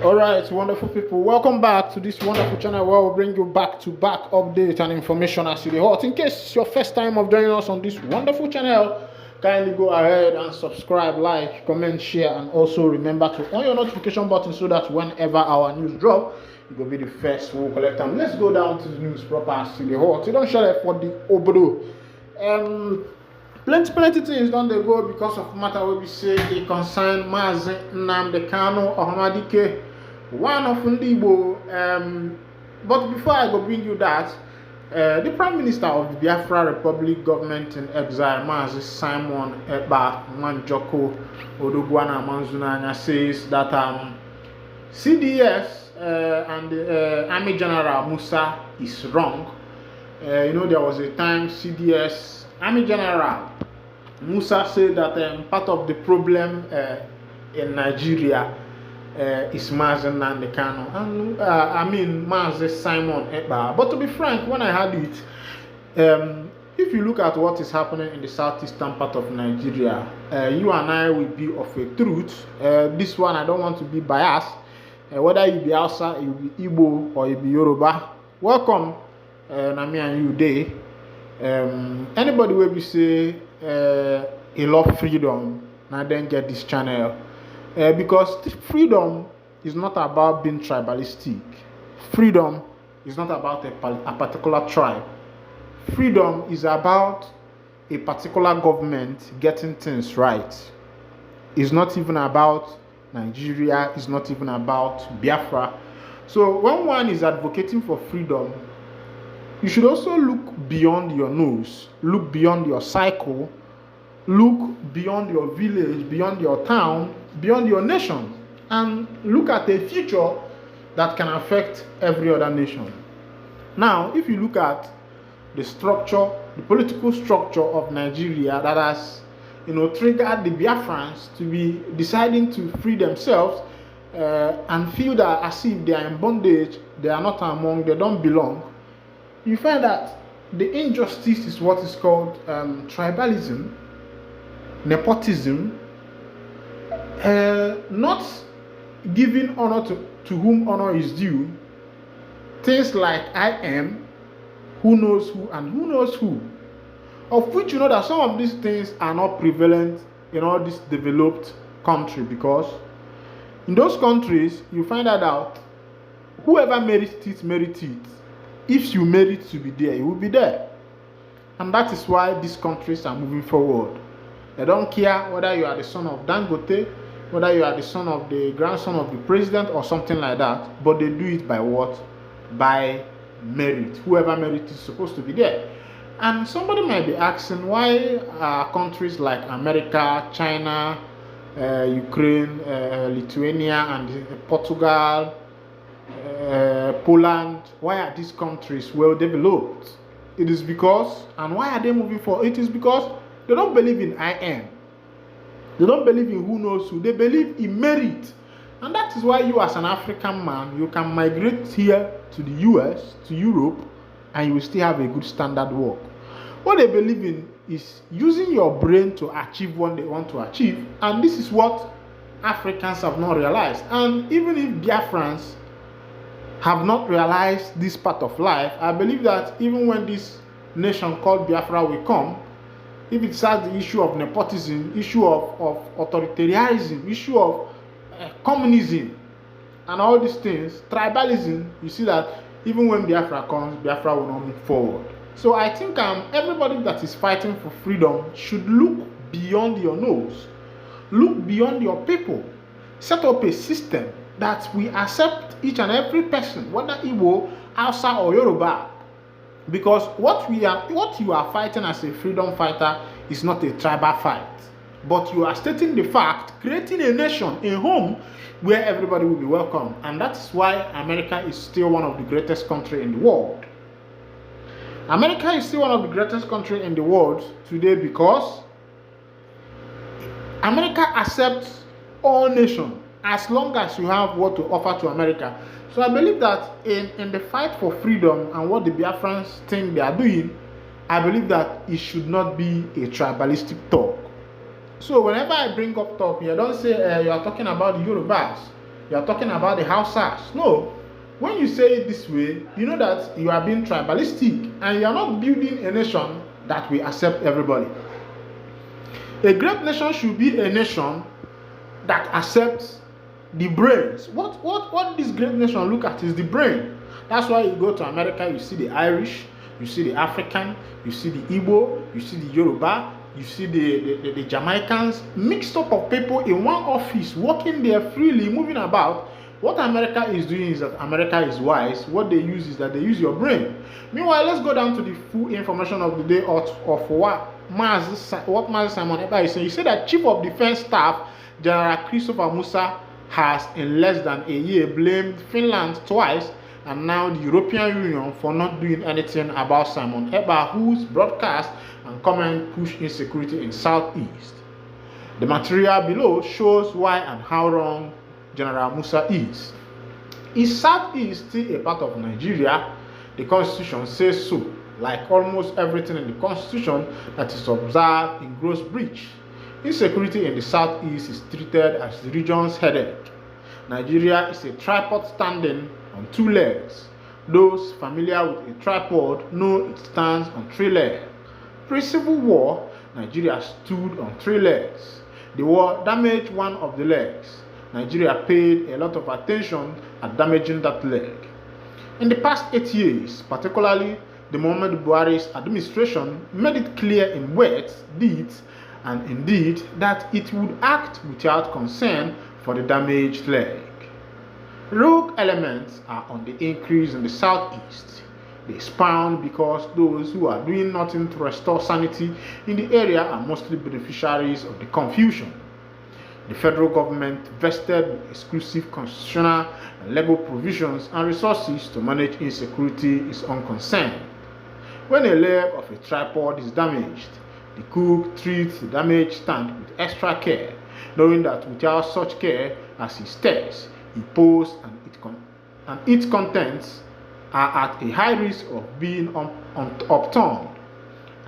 All right, wonderful people, welcome back to this wonderful channel where we'll bring you back-to-back updates and information as you hot. In case it's your first time of joining us on this wonderful channel, kindly go ahead and subscribe, like, comment, share, and also remember to on your notification button so that whenever our news drop, you will be the first we'll collect them. Let's go down to the news proper as you hot. You don't share it for the obodo. Plenty things don't they go because of matter where we say it concern Nnamdi Kanu ohanezendigbo, one of Ndigbo. But before I go bring you that, the Prime Minister of the Biafra Republic government in exile, Mazi Simon Eba Manjoko Odogwana Manzunanya, says that CDS and the Army General Musa is wrong. There was a time CDS Army General Musa said that part of the problem in Nigeria is Nnamdi Kanu and Mazi Simon Eba. But to be frank, when I heard it, if you look at what is happening in the southeastern part of Nigeria, you and I will be of a truth. This one I don't want to be biased. Whether you be Hausa, you be Igbo, or you be Yoruba, welcome. Nami and you day. Anybody will be say he love freedom, now then get this channel. Because freedom is not about being tribalistic. Freedom is not about a particular tribe. Freedom is about a particular government getting things right. It's not even about Nigeria. It's not even about Biafra. So when one is advocating for freedom, you should also look beyond your nose, look beyond your cycle, look beyond your village, beyond your town, beyond your nation, and look at a future that can affect every other nation. Now, if you look at the structure, the political structure of Nigeria that has, triggered the Biafrans to be deciding to free themselves and feel that as if they are in bondage, they are not among, they don't belong, you find that the injustice is what is called tribalism, nepotism, not giving honor to whom honor is due, things like I am, who knows who, and who knows who, of which you know that some of these things are not prevalent in all this developed country, because in those countries you find out whoever merits it. If you merit to be there, you will be there. And that is why these countries are moving forward. They don't care whether you are the son of Dangote, whether you are the son of the grandson of the president or something like that, but they do it by what? By merit. Whoever merit is supposed to be there. And somebody might be asking, why are countries like America, China, Ukraine, Lithuania, and Portugal, Poland, why are these countries well developed? It is because, and why are they moving forward? It is because they don't believe in I am. They don't believe in who knows who. They believe in merit. And that is why you as an African man, you can migrate here to the US, to Europe, and you will still have a good standard work. What they believe in is using your brain to achieve what they want to achieve. And this is what Africans have not realized. And even if Biafrans have not realized this part of life, I believe that even when this nation called Biafra will come, if it has the issue of nepotism, issue of authoritarianism, issue of communism, and all these things, tribalism, you see that even when Biafra comes, Biafra will not move forward. So I think everybody that is fighting for freedom should look beyond your nose, look beyond your people, set up a system that we accept each and every person, whether Igbo, Hausa, or Yoruba. Because what you are fighting as a freedom fighter is not a tribal fight, but you are stating the fact, creating a nation, a home where everybody will be welcome. And that's why America is still one of the greatest countries in the world. America is still one of the greatest countries in the world today because America accepts all nations as long as you have what to offer to America. So I believe that in the fight for freedom and what the Biafrans think they are doing, I believe that it should not be a tribalistic talk. So whenever I bring up talk here, don't say you are talking about the Yorubas. you are talking about the Hausas. No. When you say it this way, you know that you are being tribalistic and you are not building a nation that will accept everybody. A great nation should be a nation that accepts the brains. What this great nation look at is the brain. That's why you go to America, you see the Irish, you see the African, you see the Igbo, you see the Yoruba, you see the Jamaicans, mixed up of people in one office, working there freely, moving about. What America is doing is that America is wise. What they use is that they use your brain. Meanwhile, let's go down to the full information of the day of what Mazi Simon Ekpa is saying. He said that Chief of Defense Staff General Christopher Musa has in less than a year blamed Finland twice and now the European Union for not doing anything about Simon Ekpa, whose broadcast and comment push insecurity in Southeast. The material below shows why and how wrong General Musa is. Is Southeast still a part of Nigeria? The Constitution says so, like almost everything in the Constitution that is observed in gross breach. Insecurity in the Southeast is treated as the region's headache. Nigeria is a tripod standing on two legs. Those familiar with a tripod know it stands on three legs. Pre-Civil War, Nigeria stood on three legs. The war damaged one of the legs. Nigeria paid a lot of attention at damaging that leg. In the past 8 years, particularly the Muhammadu Buhari's administration made it clear in words, deeds, and indeed that it would act without concern for the damaged leg. Rogue elements are on the increase in the Southeast. They spawn because those who are doing nothing to restore sanity in the area are mostly beneficiaries of the confusion. The federal government vested with exclusive constitutional and legal provisions and resources to manage insecurity is unconcerned. When a leg of a tripod is damaged, the cook treats the damaged stand with extra care, knowing that without such care as he stares, he posts and its contents are at a high risk of being upturned,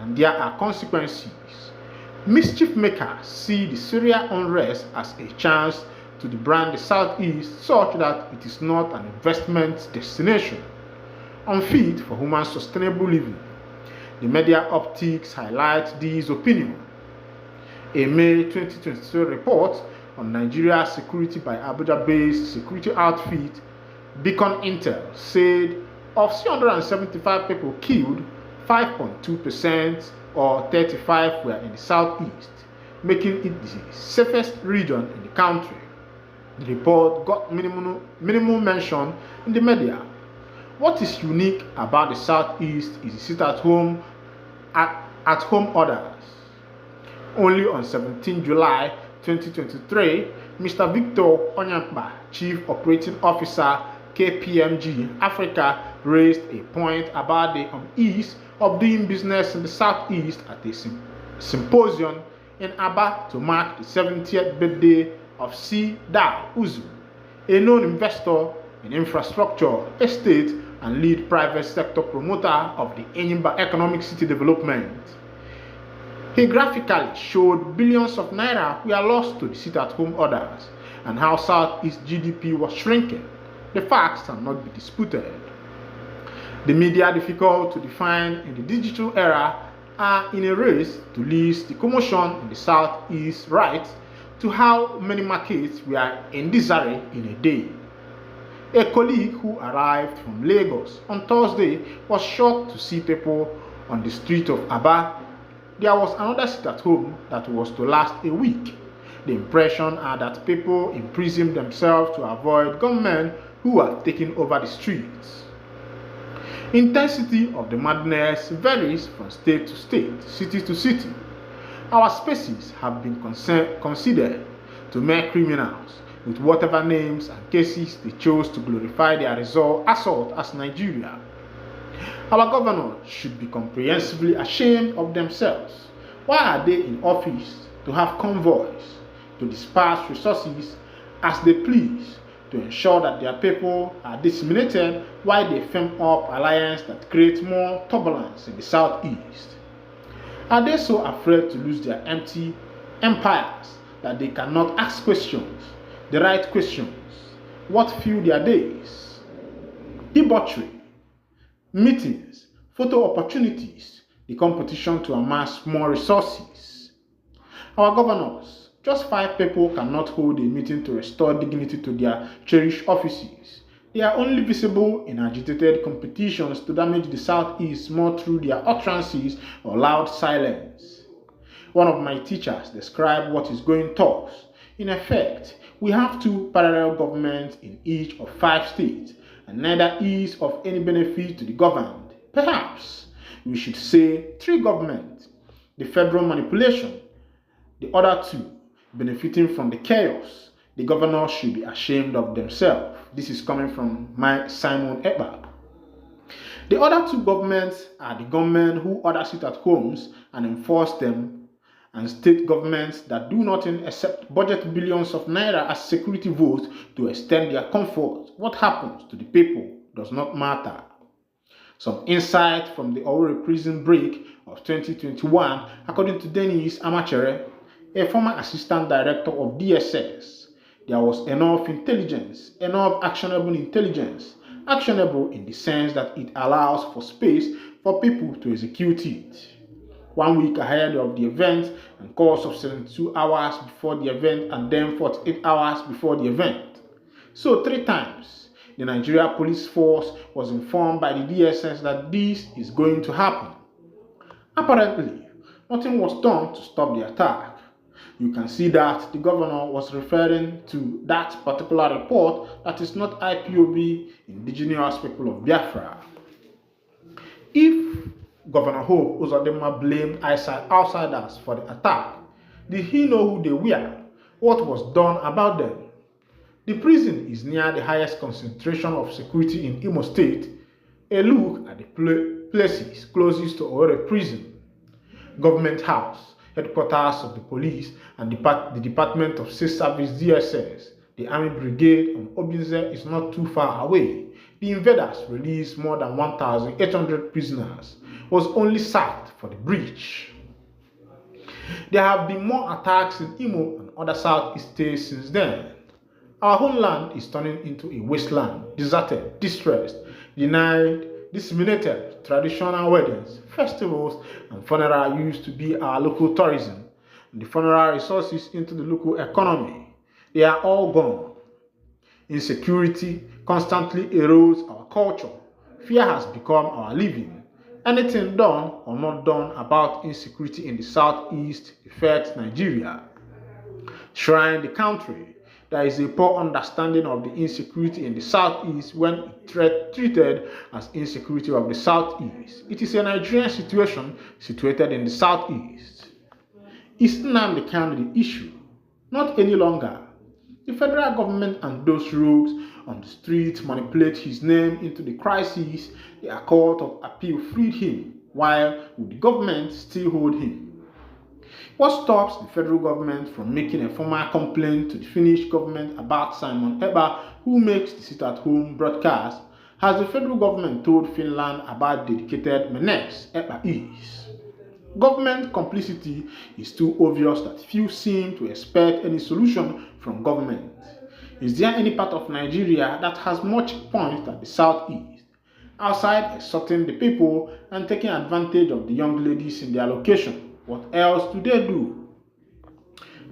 and there are consequences. Mischief makers see the Syria unrest as a chance to debrand the Southeast such that it is not an investment destination, unfit for human sustainable living. The media optics highlight this opinion. A May 2023 report on Nigeria's security by Abuja-based security outfit Beacon Intel said of 375 people killed, 5.2% or 35 were in the Southeast, making it the safest region in the country. The report got minimal mention in the media. What is unique about the Southeast is the sit-at-home orders. Only on 17 July 2023, Mr. Victor Onyampa, Chief Operating Officer, KPMG Africa, raised a point about the unease of doing business in the Southeast at a symposium in Aba to mark the 70th birthday of C. Da Uzu, a known investor in infrastructure, estate, and lead private sector promoter of the Enyimba Economic City Development. He graphically showed billions of naira were lost to the sit-at-home orders and how Southeast GDP was shrinking. The facts cannot be disputed. The media, difficult to define in the digital era, are in a race to list the commotion in the Southeast right to how many markets were in disarray in a day. A colleague who arrived from Lagos on Thursday was shocked to see people on the street of Aba. There was another sit-at-home that was to last a week. The impression are that people imprison themselves to avoid gunmen who are taking over the streets. Intensity of the madness varies from state to state, city to city. Our spaces have been considered to mere criminals with whatever names and cases they chose to glorify their assault as Nigeria. Our governors should be comprehensively ashamed of themselves. Why are they in office to have convoys, to disperse resources as they please, to ensure that their people are disseminated while they firm up alliance that creates more turbulence in the Southeast? Are they so afraid to lose their empty empires that they cannot ask questions, the right questions? what fueled their days? Debauchery, meetings, photo opportunities, the competition to amass more resources. Our governors, just 5 people cannot hold a meeting to restore dignity to their cherished offices. They are only visible in agitated competitions to damage the Southeast more through their utterances or loud silence. One of my teachers described what is going thus. In effect, we have 2 parallel governments in each of 5 states, and neither is of any benefit to the governed. Perhaps we should say 3 governments, the federal manipulation, the other 2 benefiting from the chaos. The governors should be ashamed of themselves. This is coming from my Simon Ekpa. The other 2 governments are the government who order sit-at homes and enforce them, and state governments that do nothing except budget billions of naira as security votes to extend their comfort. What happens to the people does not matter. Some insight from the Owerri prison break of 2021, according to Dennis Amachere, a former assistant director of DSS. There was enough intelligence, enough actionable intelligence, actionable in the sense that it allows for space for people to execute it. 1 week ahead of the event and course of 72 hours before the event and then 48 hours before the event. So 3 times, the Nigeria police force was informed by the DSS that this is going to happen. Apparently, nothing was done to stop the attack. You can see that the governor was referring to that particular report that is not IPOB, indigenous people of Biafra. If Governor Hope Uzodinma blamed outsiders for the attack, did he know who they were? What was done about them? The prison is near the highest concentration of security in Imo State. A look at the places closest to Owerri prison, Government House, headquarters of the police, and the Department of State Service DSS. The Army Brigade on Obinze is not too far away. The invaders released more than 1,800 prisoners, was only sacked for the breach. There have been more attacks in Imo and other Southeast states since then. Our homeland is turning into a wasteland, deserted, distressed, denied, disseminated. Traditional weddings, festivals, and funerals used to be our local tourism, and the funeral resources into the local economy. They are all gone. Insecurity constantly erodes our culture. Fear has become our living. Anything done or not done about insecurity in the Southeast affects Nigeria. Shrine the country. There is a poor understanding of the insecurity in the Southeast when it's treated as insecurity of the Southeast. It is a Nigerian situation situated in the Southeast. Is Nnamdi Kanu the issue? Not any longer. The federal government and those rogues on the streets manipulate his name into the crisis. The Court of Appeal freed him, while would the government still hold him? What stops the federal government from making a formal complaint to the Finnish government about Simon Ekpa, who makes the sit-at-home broadcast? Has the federal government told Finland about the dedicated menace Ekpa is? Government complicity is too obvious that few seem to expect any solution from government. Is there any part of Nigeria that has more checkpoints than the Southeast, outside extorting the people and taking advantage of the young ladies in their location? What else do they do?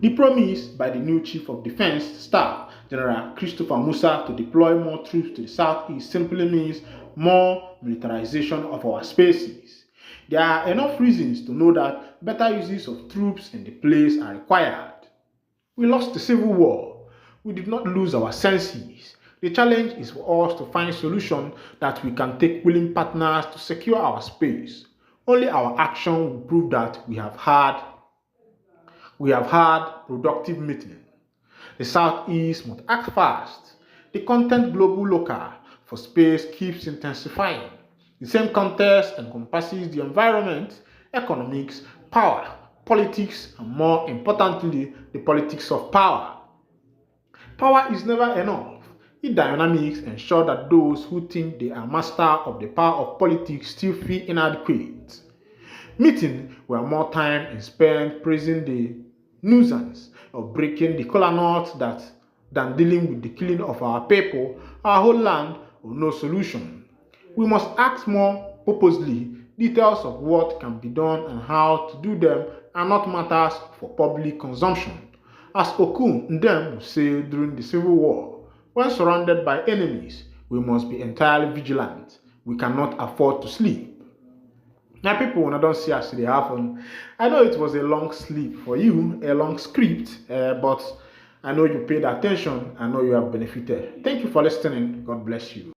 The promise by the new Chief of Defense Staff, General Christopher Musa, to deploy more troops to the Southeast simply means more militarization of our spaces. There are enough reasons to know that better uses of troops in the place are required. We lost the Civil War. We did not lose our senses. The challenge is for us to find solutions that we can take willing partners to secure our space. Only our action will prove that we have had productive meeting. The Southeast must act fast. The content global local for space keeps intensifying. The same context encompasses the environment, economics, power, politics, and more importantly, the politics of power. Power is never enough. Its dynamics ensure that those who think they are master of the power of politics still feel inadequate. Meeting where more time is spent praising the nuisance of breaking the kola nut than dealing with the killing of our people, our whole land, or no solution. We must ask more purposely. Details of what can be done and how to do them are not matters for public consumption. As Oku Ndem would say during the Civil War, when surrounded by enemies, we must be entirely vigilant. We cannot afford to sleep. Now, people, when I don't see as they happen, I know it was a long sleep for you, a long script, but I know you paid attention. I know you have benefited. Thank you for listening. God bless you.